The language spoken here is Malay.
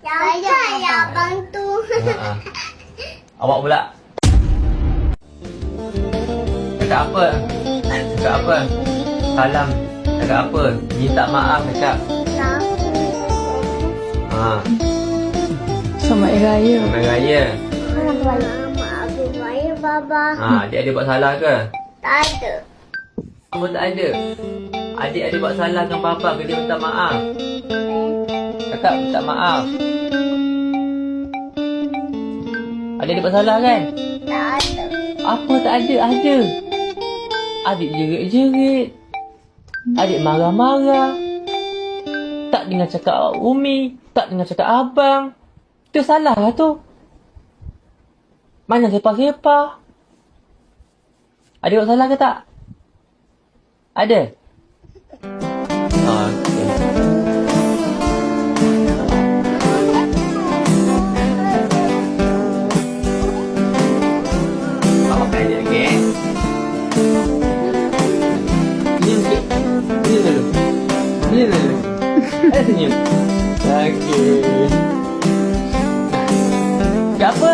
Saya yang bantu. Awak pula. Cakap apa? Cakap apa? Salam. Cakap apa? Minta maaf cakap. Selamat Hari Raya. Selamat Hari Raya. Maaf saya Baba. Adik-adik buat salah ke? Tak ada. Apa tak ada? Adik-adik buat salah dengan papa ke dia minta maaf? Cakap minta maaf. Adik-adik buat salah kan? Tak ada. Apa tak ada? Ada. Adik jerit-jerit. Adik marah-marah. Tak dengar cakap Umi. Tak dengar cakap abang. Itu salah lah tu. Mana sepah-sepah? Adik buat salah ke tak? Ada? Okey. Awak kan adik okey? Senyum sikit. Senyum dulu. Senyum dulu. Senyum. Okey. Apa?